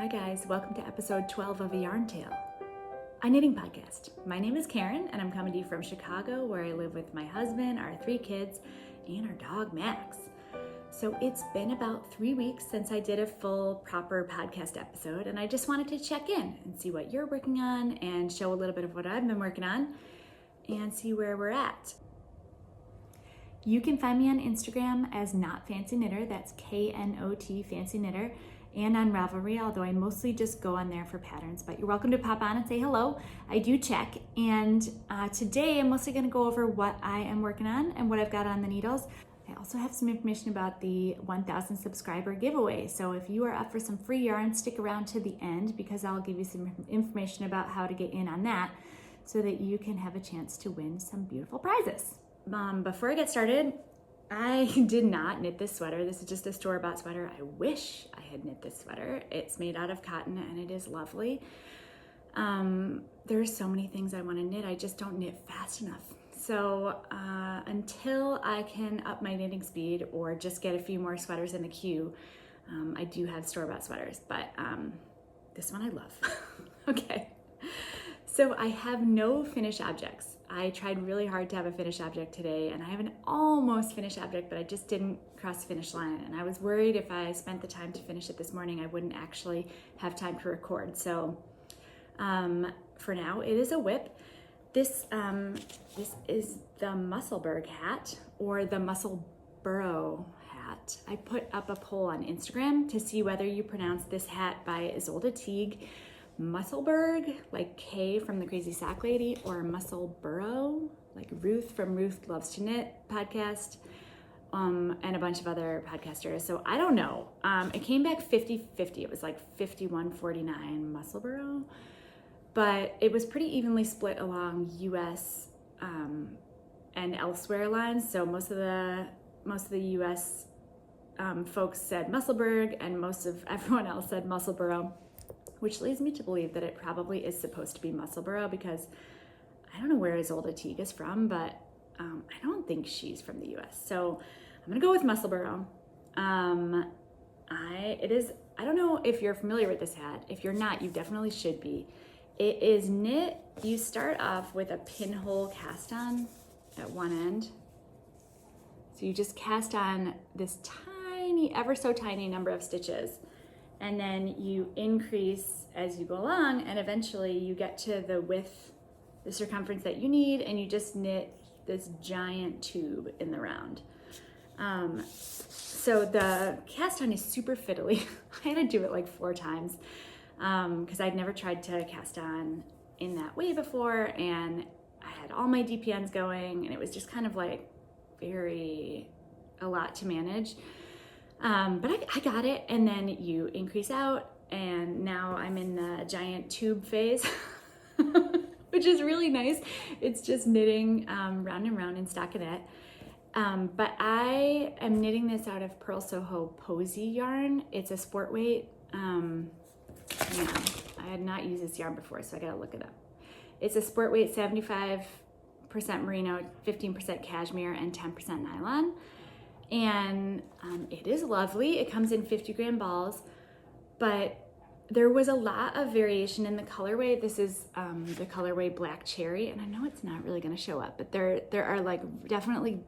Hi guys, welcome to episode 12 of A Yarn Tale, a knitting podcast. My name is Karen and I'm coming to you from Chicago, where I live with my husband, our 3 kids, and our dog Max. So it's been about 3 weeks since I did a full proper podcast episode, and I just wanted to check in and see what you're working on and show a little bit of what I've been working on and see where we're at. You can find me on Instagram as Not Fancy Knitter, that's K-N-O-T Fancy Knitter, and on Ravelry, although I mostly just go on there for patterns, but you're welcome to pop on and say hello. I do check, and today I'm mostly gonna go over what I am working on and what I've got on the needles. I also have some information about the 1,000 subscriber giveaway, so if you are up for some free yarn, stick around to the end because I'll give you some information about how to get in on that so that you can have a chance to win some beautiful prizes. Before I get started, I did not knit this sweater. This is just a store-bought sweater. I wish I had knit this sweater. It's made out of cotton and it is lovely. There's so many things I want to knit. I just don't knit fast enough. So until I can up my knitting speed or just get a few more sweaters in the queue, I do have store-bought sweaters, but this one I love. Okay. So I have no finished objects. I tried really hard to have a finished object today, and I have an almost finished object, but I just didn't cross the finish line. And I was worried if I spent the time to finish it this morning, I wouldn't actually have time to record. So for now, it is a whip. This is the Musselburgh hat, or the Musselburgh hat. I put up a poll on Instagram to see whether you pronounce this hat by Ysolda Teague Musselburgh, like Kay from the Crazy Sock Lady, or Musselburgh, like Ruth from Ruth Loves to Knit podcast, and a bunch of other podcasters. So I don't know. It came back 50-50. It was like 51-49 Musselburgh, but it was pretty evenly split along US and elsewhere lines. So most of the US folks said Musselburgh, and most of everyone else said Musselburgh, which leads me to believe that it probably is supposed to be Musselburgh, because I don't know where Ysolda Teague is from, but I don't think she's from the US. So I'm gonna go with Musselburgh. I don't know if you're familiar with this hat. If you're not, you definitely should be. It is knit. You start off with a pinhole cast on at one end. So you just cast on this tiny, ever so tiny number of stitches. And then you increase as you go along, and eventually you get to the width, the circumference that you need, and you just knit this giant tube in the round. So the cast on is super fiddly. I had to do it like 4 times because I'd never tried to cast on in that way before, and I had all my DPNs going, and it was just kind of like a lot to manage. But I got it, and then you increase out, and now I'm in the giant tube phase, which is really nice. It's just knitting round and round in stockinette. But I am knitting this out of Purl Soho Posy yarn. It's a sport weight. I had not used this yarn before, so I gotta look it up. It's a sport weight, 75% merino, 15% cashmere, and 10% nylon. And it is lovely. It comes in 50-gram balls, but there was a lot of variation in the colorway. This is the colorway Black Cherry, and I know it's not really going to show up, but there are like definitely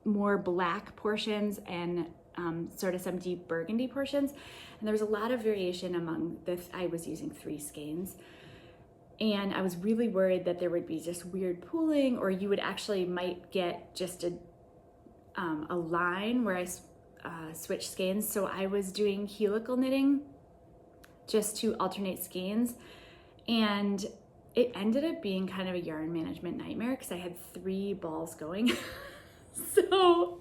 more black portions and sort of some deep burgundy portions, and there was a lot of variation among this. I was using 3 skeins, and I was really worried that there would be just weird pooling, or you would actually might get just a line where I switch skeins. So I was doing helical knitting just to alternate skeins, and it ended up being kind of a yarn management nightmare because I had 3 balls going. So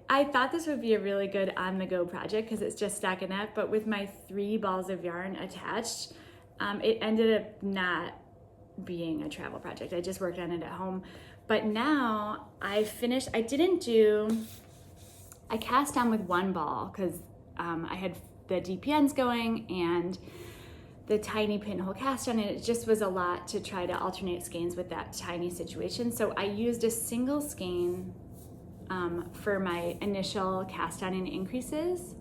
I thought this would be a really good on-the-go project because it's just stockinette, but with my 3 balls of yarn attached, it ended up not being a travel project. I just worked on it at home. But now I finished. I cast on with 1 ball because I had the DPNs going and the tiny pinhole cast on, and it just was a lot to try to alternate skeins with that tiny situation. So I used a single skein for my initial cast on and increases,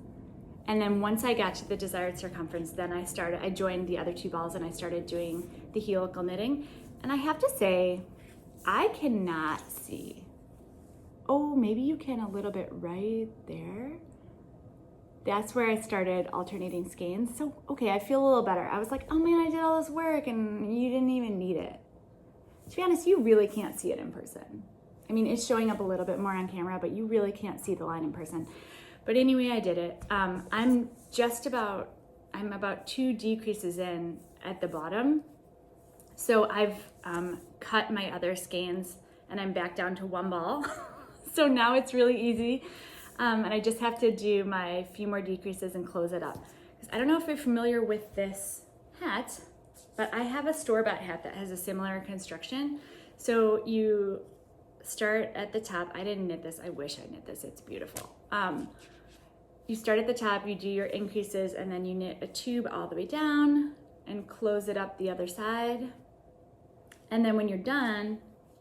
And then once I got to the desired circumference, then I joined the other 2 balls and I started doing the helical knitting. And I have to say, I cannot see. Oh, maybe you can a little bit right there. That's where I started alternating skeins. So, okay, I feel a little better. I was like, oh man, I did all this work and you didn't even need it. To be honest, you really can't see it in person. I mean, it's showing up a little bit more on camera, but you really can't see the line in person. But anyway, I did it. I'm about 2 decreases in at the bottom. So I've cut my other skeins and I'm back down to 1 ball. So now it's really easy. And I just have to do my few more decreases and close it up. I don't know if you're familiar with this hat, but I have a store-bought hat that has a similar construction. So you start at the top. I didn't knit this. I wish I knit this. It's beautiful. You start at the top, you do your increases, and then you knit a tube all the way down and close it up the other side. And then when you're done,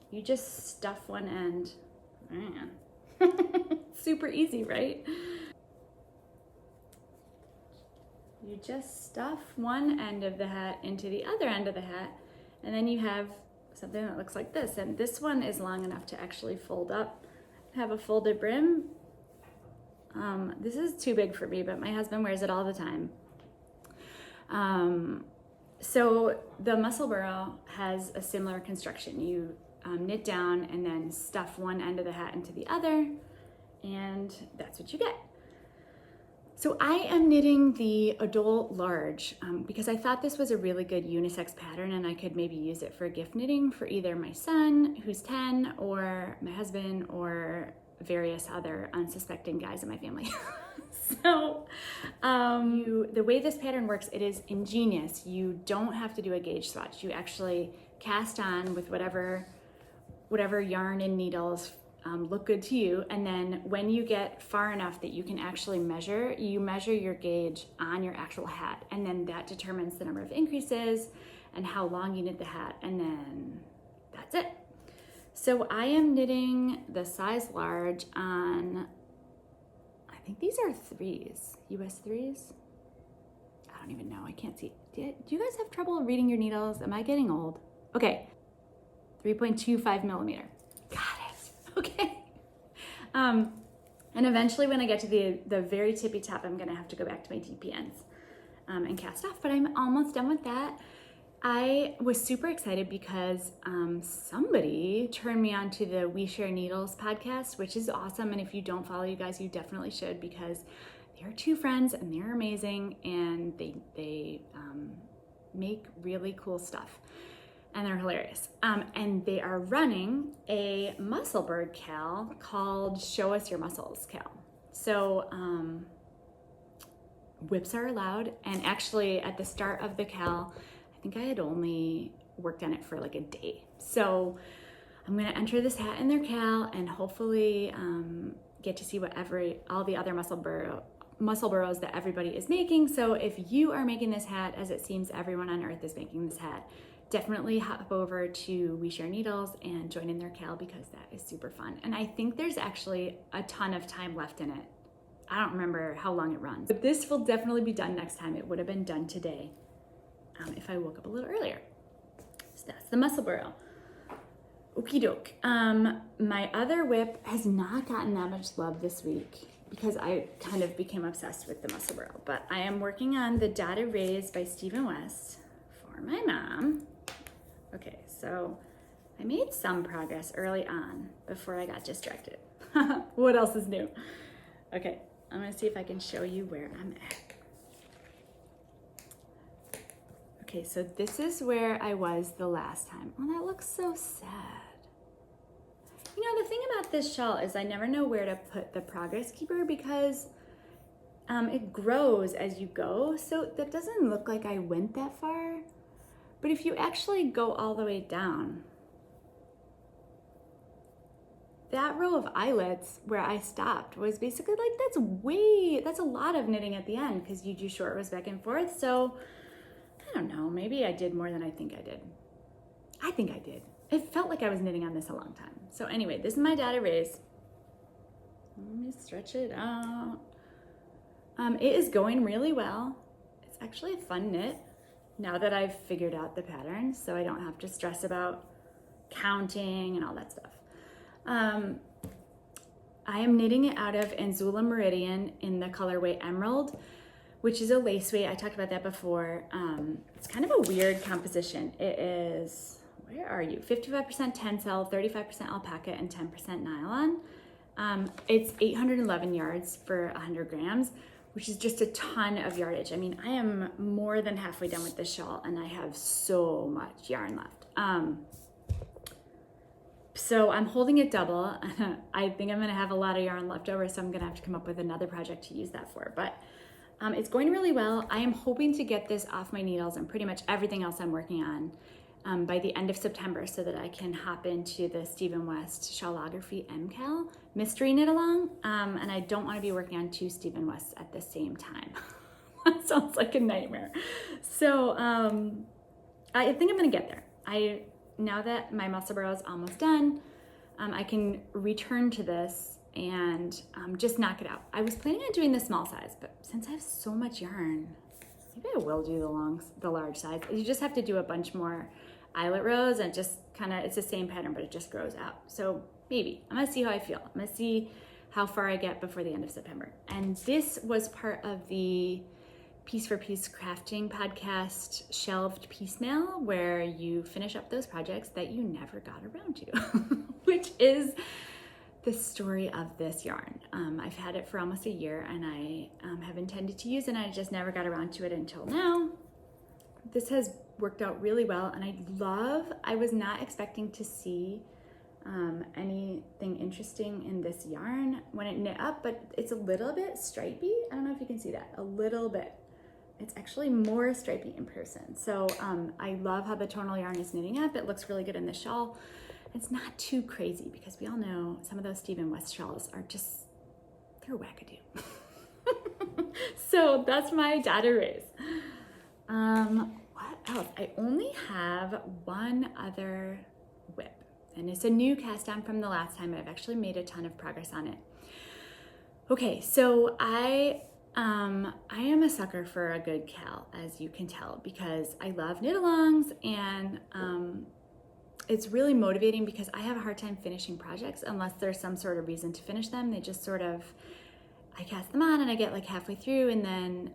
you just stuff one end. Man. Super easy, right? You just stuff one end of the hat into the other end of the hat, and then you have something that looks like this. And this one is long enough to actually fold up, have a folded brim. This is too big for me, but my husband wears it all the time. So the Musselburgh has a similar construction. You knit down and then stuff one end of the hat into the other, and that's what you get. So I am knitting the adult large because I thought this was a really good unisex pattern and I could maybe use it for gift knitting for either my son, who's 10, or my husband, or various other unsuspecting guys in my family. So the way this pattern works, it is ingenious. You don't have to do a gauge swatch. You actually cast on with whatever yarn and needles look good to you, and then when you get far enough that you can actually measure, you measure your gauge on your actual hat, and then that determines the number of increases and how long you knit the hat, and then that's it. So I am knitting the size large on, I think these are 3s, US 3s? I don't even know, I can't see. Do you guys have trouble reading your needles? Am I getting old? Okay, 3.25 millimeter. Got it, okay. And eventually when I get to the very tippy top, I'm gonna have to go back to my DPNs and cast off, but I'm almost done with that. I was super excited because somebody turned me on to the We Share Needles podcast, which is awesome. And if you don't follow you guys, you definitely should, because they're 2 friends and they're amazing, and they make really cool stuff and they're hilarious. And they are running a Musselburgh cal called Show Us Your Muscles cal. So whips are allowed. And actually at the start of the cal, I think I had only worked on it for like a day. So I'm gonna enter this hat in their cal and hopefully get to see what all the other Musselburghs that everybody is making. So if you are making this hat, as it seems everyone on earth is making this hat, definitely hop over to We Share Needles and join in their cal, because that is super fun. And I think there's actually a ton of time left in it. I don't remember how long it runs, but this will definitely be done next time. It would have been done today if I woke up a little earlier. So that's the Musselburgh. Okie doke. My other whip has not gotten that much love this week because I kind of became obsessed with the Musselburgh, but I am working on the Dotted Rays by Stephen West for my mom. Okay, so I made some progress early on before I got distracted. What else is new? Okay, I'm gonna see if I can show you where I'm at. Okay, so this is where I was the last time. Oh, that looks so sad. You know, the thing about this shawl is I never know where to put the progress keeper because it grows as you go. So that doesn't look like I went that far. But if you actually go all the way down, that row of eyelets where I stopped was basically like, that's a lot of knitting at the end because you do short rows back and forth. So I don't know, maybe I did more than I think I did. I think I did. It felt like I was knitting on this a long time. So anyway, this is my Dotted Rays. Let me stretch it out. It is going really well. It's actually a fun knit now that I've figured out the pattern, so I don't have to stress about counting and all that stuff. I am knitting it out of Anzula Meridian in the colorway Emerald, which is a lace weight. I talked about that before. It's kind of a weird composition. It is, where are you? 55% tencel, 35% alpaca, and 10% nylon. It's 811 yards for 100 grams, which is just a ton of yardage. I mean, I am more than halfway done with this shawl and I have so much yarn left. So I'm holding it double. I think I'm gonna have a lot of yarn left over, so I'm gonna have to come up with another project to use that for. But it's going really well. I am hoping to get this off my needles and pretty much everything else I'm working on by the end of September, so that I can hop into the Stephen West Shawlography MCAL mystery knit along. And I don't want to be working on 2 Stephen Wests at the same time. That sounds like a nightmare. So I think I'm gonna get there. Now that my Musselburgh is almost done, I can return to this and just knock it out. I was planning on doing the small size, but since I have so much yarn, maybe I will do the large size. You just have to do a bunch more eyelet rows and just kind of, it's the same pattern, but it just grows out. So maybe, I'm gonna see how I feel. I'm gonna see how far I get before the end of September. And this was part of the Piece for Piece Crafting podcast shelved piecemeal, where you finish up those projects that you never got around to, which is the story of this yarn. I've had it for almost a year and I have intended to use it, and I just never got around to it until now. This has worked out really well, and I was not expecting to see anything interesting in this yarn when it knit up, but it's a little bit stripy. I don't know if you can see that, a little bit. It's actually more stripy in person. So I love how the tonal yarn is knitting up. It looks really good in the shawl. It's not too crazy, because we all know some of those Stephen West shawls are just, they're wackadoo. So that's my data raise. What else? I only have one other whip, and it's a new cast on from the last time. I've actually made a ton of progress on it. Okay, so I am a sucker for a good cal, as you can tell, because I love knit-alongs, and it's really motivating because I have a hard time finishing projects unless there's some sort of reason to finish them. They just sort of, I cast them on and I get like halfway through, and then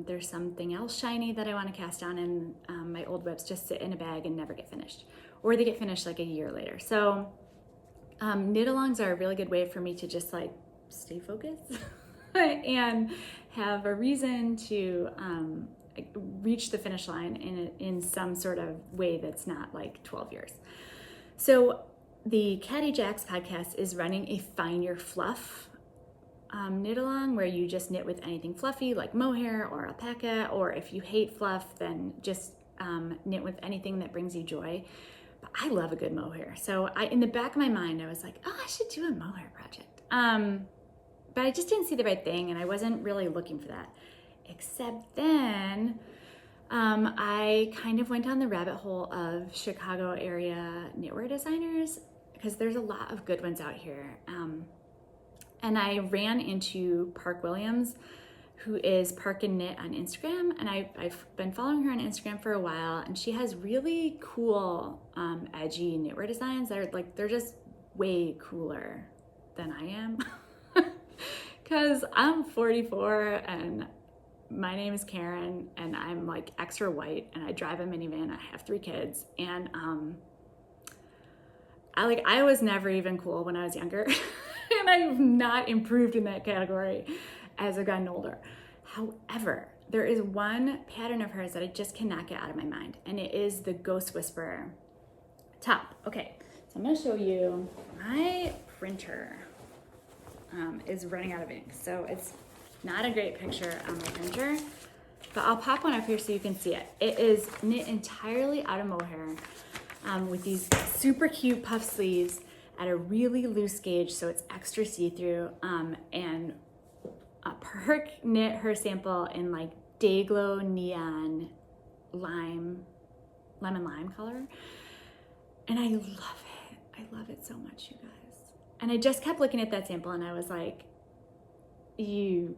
there's something else shiny that I want to cast on, and my old whips just sit in a bag and never get finished, or they get finished like a year later. So knit-alongs are a really good way for me to just like stay focused and have a reason to reach the finish line in some sort of way that's not like 12 years. So the Cady Jax podcast is running a Find Your Fluff knit along, where you just knit with anything fluffy like mohair or alpaca, or if you hate fluff, then just knit with anything that brings you joy. But I love a good mohair. So in the back of my mind, I was like, oh, I should do a mohair project. But I just didn't see the right thing, and I wasn't really looking for that. Except then I kind of went down the rabbit hole of Chicago area knitwear designers, because there's a lot of good ones out here. And I ran into Park Williams, who is Park and Knit on Instagram, and I've been following her on Instagram for a while, and she has really cool edgy knitwear designs that are like, they're just way cooler than I am. Because I'm 44 and my name is Karen, and I'm like extra white, and I drive a minivan. I have 3 kids, and I was never even cool when I was younger, and I've not improved in that category as I've gotten older. However, there is one pattern of hers that I just cannot get out of my mind, and it is the Ghost Whisperer top. Okay, so I'm gonna show you my printer. Is running out of ink, so it's not a great picture on my printer, but I'll pop one up here so you can see it. It is knit entirely out of mohair with these super cute puff sleeves at a really loose gauge, so it's extra see-through, and Park knit her sample in like Dayglow neon lemon lime color, and I love it. I love it so much, you guys. And I just kept looking at that sample, and I was like, you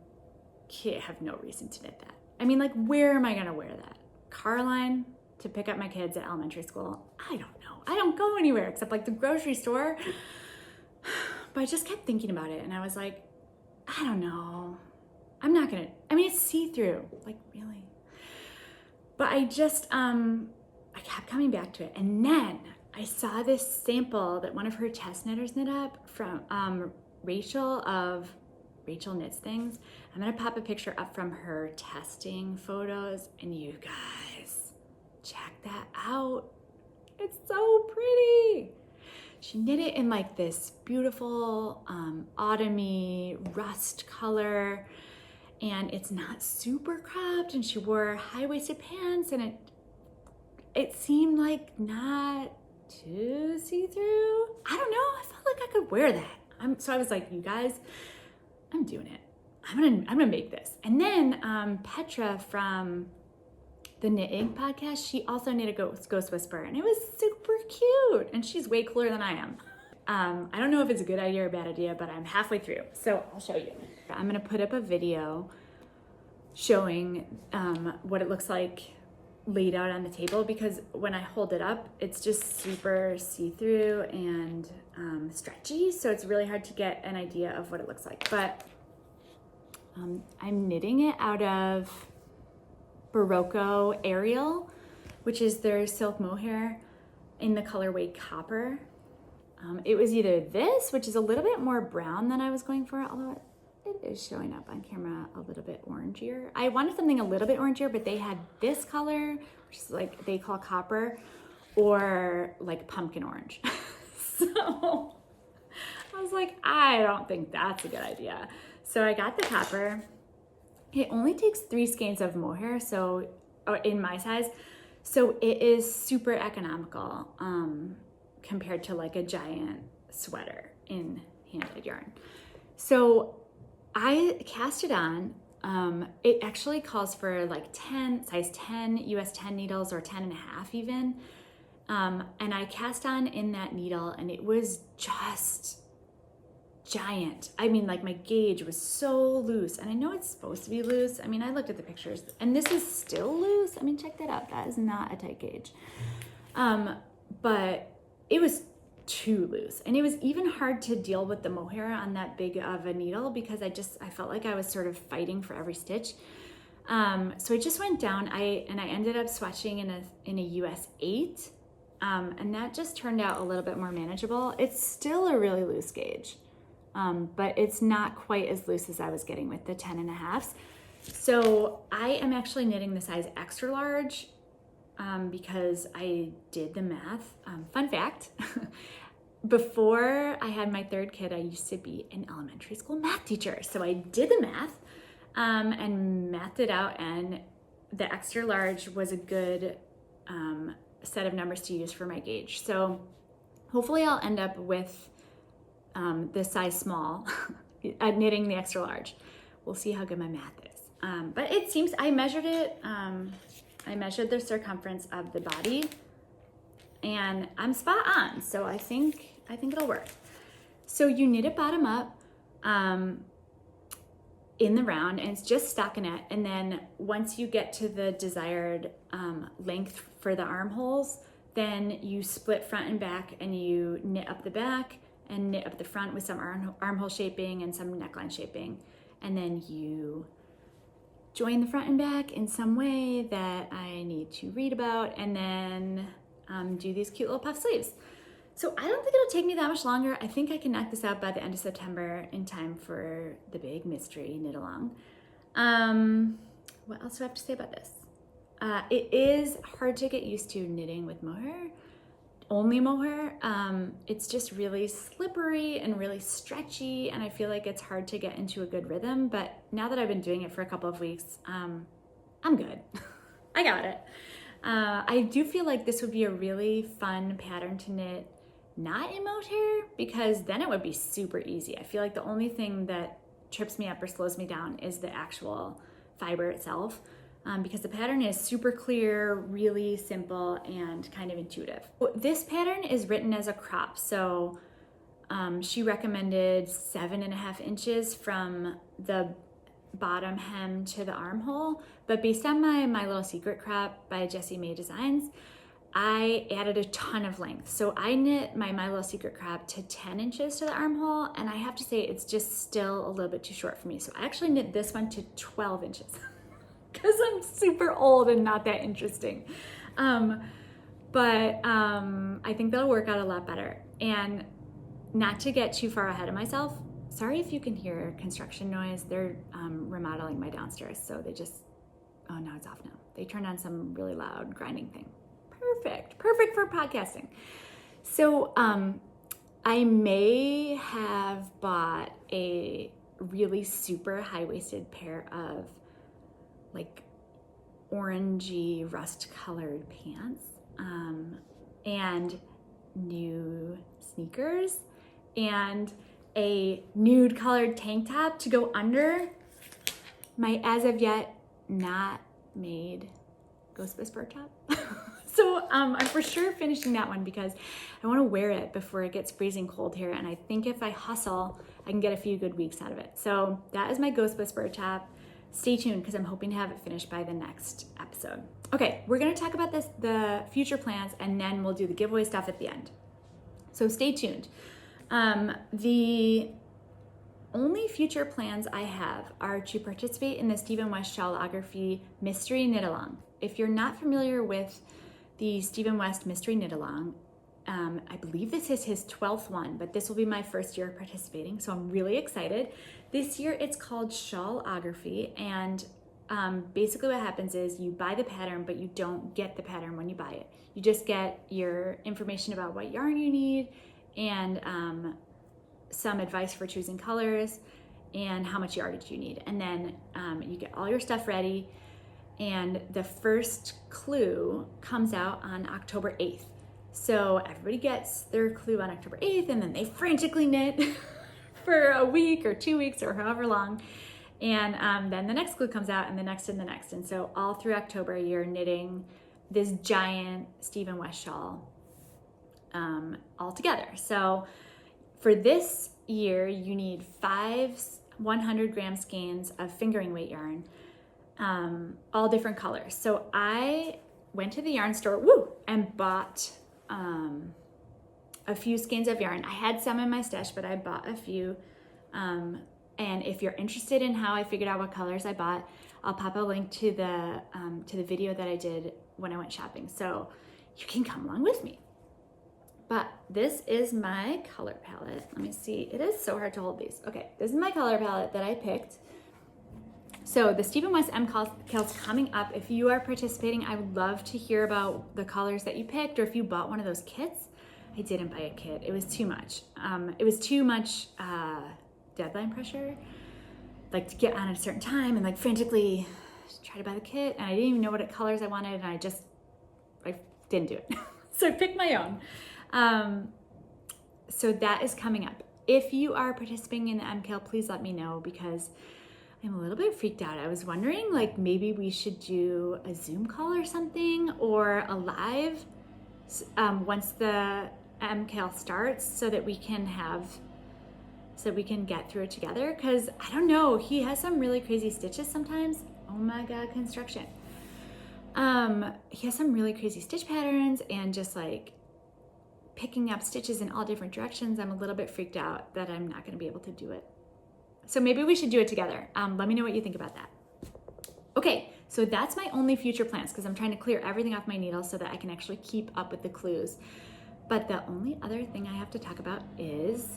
can't have no reason to knit that. I mean, like, where am I gonna wear that? Car line to pick up my kids at elementary school? I don't know. I don't go anywhere except like the grocery store. But I just kept thinking about it and I was like, I don't know. I'm not gonna, I mean, it's see-through, like really. But I just, I kept coming back to it. And then I saw this sample that one of her test knitters knit up from Rachel of Rachel Knits Things. I'm gonna pop a picture up from her testing photos and you guys, check that out. It's so pretty. She knit it in like this beautiful autumny rust color, and it's not super cropped, and she wore high-waisted pants, and it seemed like not too see-through. I don't know, I felt like I could wear that. So I was like, you guys, I'm doing it. I'm gonna make this. And then Petra from the Knit Ink podcast, she also knit a Ghost Whisperer, and it was super cute, and she's way cooler than I am. I don't know if it's a good idea or a bad idea, but I'm halfway through, so I'll show you. I'm gonna put up a video showing what it looks like laid out on the table, because when I hold it up, it's just super see-through and stretchy, so it's really hard to get an idea of what it looks like. But I'm knitting it out of Barocco Ariel, which is their silk mohair in the colorway Copper. It was either this, which is a little bit more brown than I was going for, although it is showing up on camera a little bit orangier. I wanted something a little bit orangier, but they had this color, which is like they call Copper, or like pumpkin orange. So I was like, I don't think that's a good idea. So I got the Copper. It only takes 3 skeins of mohair, so in my size, so it is super economical compared to like a giant sweater in hand-dyed yarn. So I cast it on. It actually calls for like size 10, US 10 needles, or 10 and a half even. And I cast on in that needle, and it was just giant. I mean, like my gauge was so loose, and I know it's supposed to be loose. I mean, I looked at the pictures, and this is still loose. I mean, check that out. That is not a tight gauge. But it was too loose, and it was even hard to deal with the mohair on that big of a needle, because I felt like I was sort of fighting for every stitch. So it just went down. I ended up swatching in a US 8, and that just turned out a little bit more manageable. It's still a really loose gauge. But it's not quite as loose as I was getting with the 10 and a halves. So I am actually knitting the size extra large because I did the math. Fun fact, before I had my 3rd kid, I used to be an elementary school math teacher. So I did the math and mathed it out, and the extra large was a good set of numbers to use for my gauge. So hopefully I'll end up with the size small, knitting the extra large. We'll see how good my math is. But it seems, I measured it, I measured the circumference of the body, and I'm spot on. So I think it'll work. So you knit it bottom up in the round, and it's just stockinette. And then once you get to the desired length for the armholes, then you split front and back, and you knit up the back and knit up the front with some armhole shaping and some neckline shaping. And then you join the front and back in some way that I need to read about, and then do these cute little puff sleeves. So I don't think it'll take me that much longer. I think I can knock this out by the end of September in time for the big mystery Knitalong. What else do I have to say about this? It is hard to get used to knitting with mohair, only mohair. It's just really slippery and really stretchy, and I feel like it's hard to get into a good rhythm. But now that I've been doing it for a couple of weeks, I'm good. I got it. I do feel like this would be a really fun pattern to knit not in mohair, because then it would be super easy. I feel like the only thing that trips me up or slows me down is the actual fiber itself, because the pattern is super clear, really simple, and kind of intuitive. This pattern is written as a crop, so she recommended 7.5 inches from the bottom hem to the armhole, but based on my little secret crop by Jessie May Designs, I added a ton of length. So I knit my Little Secret crop to 10 inches to the armhole, and I have to say it's just still a little bit too short for me. So I actually knit this one to 12 inches because I'm super old and not that interesting. But I think that'll work out a lot better. And not to get too far ahead of myself, sorry if you can hear construction noise. They're remodeling my downstairs, so they just, oh, now it's off now. They turned on some really loud grinding thing. Perfect for podcasting. So I may have bought a really super high-waisted pair of like orangey rust-colored pants and new sneakers and a nude colored tank top to go under my as of yet not made Ghost Whisperer top. So I'm for sure finishing that one because I want to wear it before it gets freezing cold here, and I think if I hustle I can get a few good weeks out of it. So that is my Ghost Whisperer top. Stay tuned because I'm hoping to have it finished by the next episode. Okay, we're going to talk about the future plans, and then we'll do the giveaway stuff at the end. So stay tuned. The only future plans I have are to participate in the Stephen West Shawlography Mystery Knitalong. If you're not familiar with the Stephen West Mystery Knitalong, I believe this is his 12th one, but this will be my first year participating, so I'm really excited. This year it's called Shawlography, and basically what happens is you buy the pattern, but you don't get the pattern when you buy it. You just get your information about what yarn you need and some advice for choosing colors and how much yardage you need. And then you get all your stuff ready, and the first clue comes out on October 8th. So everybody gets their clue on October 8th, and then they frantically knit for a week or 2 weeks or however long. And then the next clue comes out, and the next and the next. And so all through October, you're knitting this giant Stephen West shawl all together. So for this year, you need 5 100-gram skeins of fingering weight yarn, all different colors. So I went to the yarn store, and bought a few skeins of yarn. I had some in my stash, but I bought a few. And if you're interested in how I figured out what colors I bought, I'll pop a link to the video that I did when I went shopping, so you can come along with me. But this is my color palette. Let me see. It is so hard to hold these. Okay, this is my color palette that I picked. So the Stephen West MKAL's coming up. If you are participating, I would love to hear about the colors that you picked, or if you bought one of those kits. I didn't buy a kit. It was too much. It was too much deadline pressure, like to get on at a certain time and like frantically try to buy the kit. And I didn't even know what colors I wanted, and I didn't do it. So I picked my own. So that is coming up. If you are participating in the MKAL, please let me know, because I'm a little bit freaked out. I was wondering, like, maybe we should do a Zoom call or something, or a live once the MKAL starts, so that we can get through it together. Because I don't know, he has some really crazy stitches sometimes. Oh my God, construction. He has some really crazy stitch patterns, and just like picking up stitches in all different directions. I'm a little bit freaked out that I'm not going to be able to do it. So maybe we should do it together. Let me know what you think about that. Okay, so that's my only future plans, because I'm trying to clear everything off my needle so that I can actually keep up with the clues. But the only other thing I have to talk about is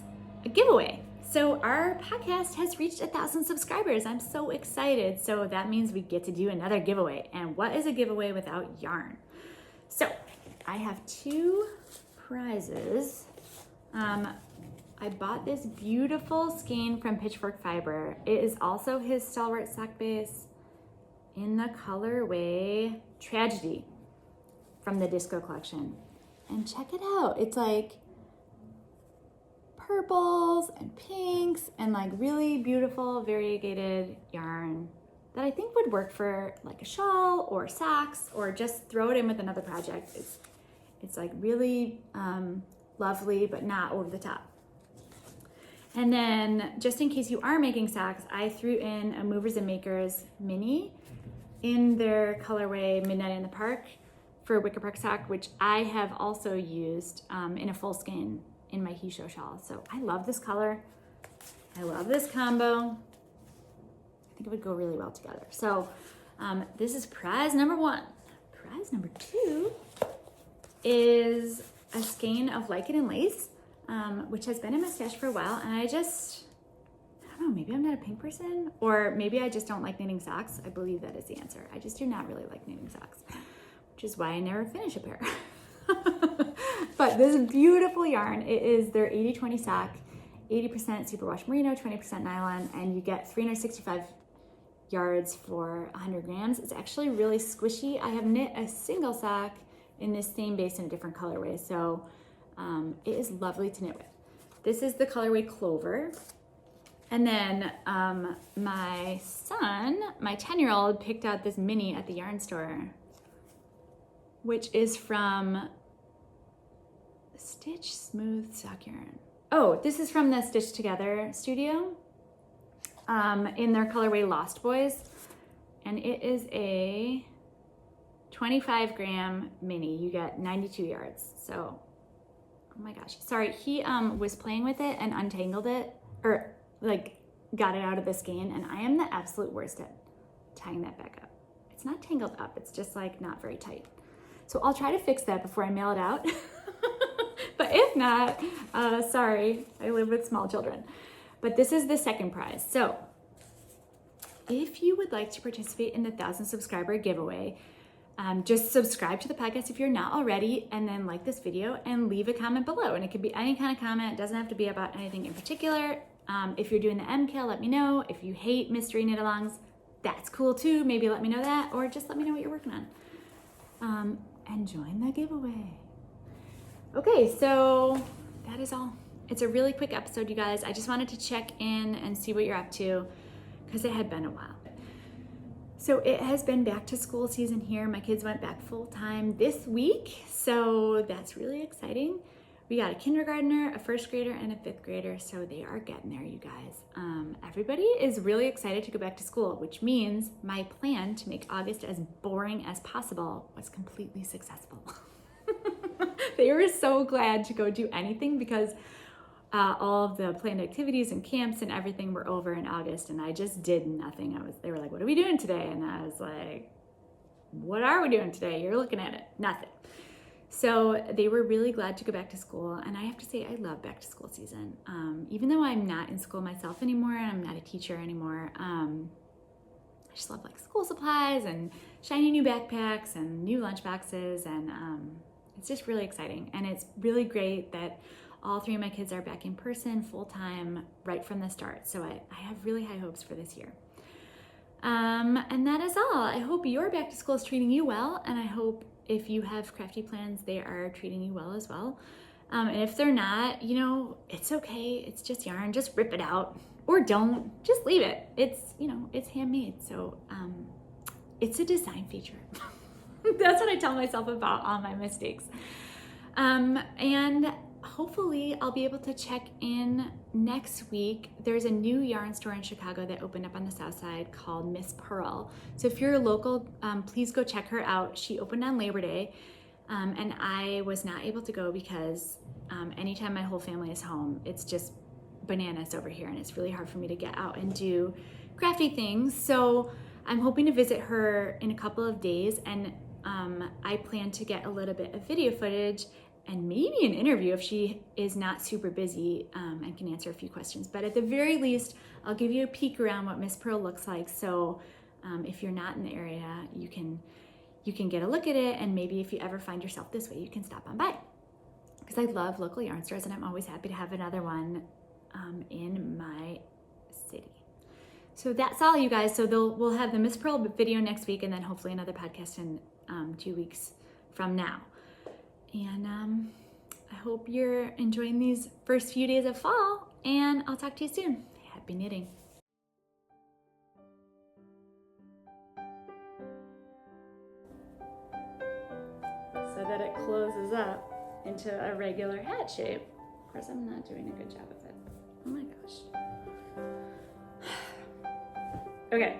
a giveaway. So our podcast has reached 1,000 subscribers. I'm so excited. So that means we get to do another giveaway. And what is a giveaway without yarn? So I have 2 prizes. I bought this beautiful skein from Pitchfork Fiber. It is also his Stalwart sock base in the colorway Tragedy from the Disco collection. And check it out. It's like purples and pinks and like really beautiful variegated yarn that I think would work for like a shawl or socks, or just throw it in with another project. It's like really lovely, but not over the top. And then just in case you are making socks, I threw in a Movers and Makers mini in their colorway Midnight in the Park for Wicker Park sock, which I have also used in a full skein in my Hisho shawl. So I love this color. I love this combo. I think it would go really well together. So this is prize number 1. Prize number 2 is a skein of Lichen and Lace, which has been in my stash for a while. And I don't know, maybe I'm not a pink person, or maybe I just don't like knitting socks. I believe that is the answer. I just do not really like knitting socks, which is why I never finish a pair. But this beautiful yarn, it is their 80/20 sock, 80% superwash merino, 20% nylon, and you get 365 yards for 100 grams. It's actually really squishy. I have knit a single sock in this same base in a different colorway, so it is lovely to knit with. This is the colorway Clover. And then my son, my 10-year-old, picked out this mini at the yarn store, which is from Stitch Smooth Sock Yarn. Oh, this is from the Stitch Together studio in their colorway Lost Boys. And it is a 25 gram mini. You get 92 yards. So, oh my gosh. Sorry, he was playing with it and untangled it, or like got it out of the skein, and I am the absolute worst at tying that back up. It's not tangled up, it's just like not very tight. So I'll try to fix that before I mail it out. But if not, sorry, I live with small children. But this is the second prize. So if you would like to participate in the 1,000 subscriber giveaway, just subscribe to the podcast if you're not already, and then like this video and leave a comment below. And it could be any kind of comment. It doesn't have to be about anything in particular. If you're doing the MKL, let me know. If you hate mystery knit-alongs, that's cool too. Maybe let me know that, or just let me know what you're working on. And join the giveaway. Okay, so that is all. It's a really quick episode, you guys. I just wanted to check in and see what you're up to, because it had been a while. So it has been back to school season here. My kids went back full time this week, so that's really exciting. We got a kindergartner, a first grader, and a fifth grader, so they are getting there, you guys. Everybody is really excited to go back to school, which means my plan to make August as boring as possible was completely successful. They were so glad to go do anything because all of the planned activities and camps and everything were over in August, and I just did nothing. They were like, "What are we doing today?" And I was like, "What are we doing today? You're looking at it, nothing." So they were really glad to go back to school, and I have to say I love back to school season. Even though I'm not in school myself anymore and I'm not a teacher anymore, I just love like school supplies and shiny new backpacks and new lunch boxes, and it's just really exciting. And it's really great that all 3 of my kids are back in person full-time right from the start. So I have really high hopes for this year. And that is all. I hope your back to school is treating you well, and I hope if you have crafty plans, they are treating you well as well. And if they're not, you know, it's okay. It's just yarn. Just rip it out, or don't. Just leave it. It's, you know, it's handmade. So it's a design feature. That's what I tell myself about all my mistakes. And hopefully I'll be able to check in next week. There's a new yarn store in Chicago that opened up on the south side called Miss Purl. So if you're local, please go check her out. She opened on Labor Day, and I was not able to go because anytime my whole family is home, it's just bananas over here, and it's really hard for me to get out and do crafty things. So I'm hoping to visit her in a couple of days, and I plan to get a little bit of video footage and maybe an interview if she is not super busy and can answer a few questions. But at the very least, I'll give you a peek around what Miss Purl looks like. So if you're not in the area, you can get a look at it, and maybe if you ever find yourself this way, you can stop on by. Because I love local yarn stores, and I'm always happy to have another one in my city. So that's all, you guys. So we'll have the Miss Purl video next week, and then hopefully another podcast in 2 weeks from now. And I hope you're enjoying these first few days of fall, and I'll talk to you soon. Happy knitting. So that it closes up into a regular hat shape. Of course, I'm not doing a good job of it. Oh my gosh. Okay.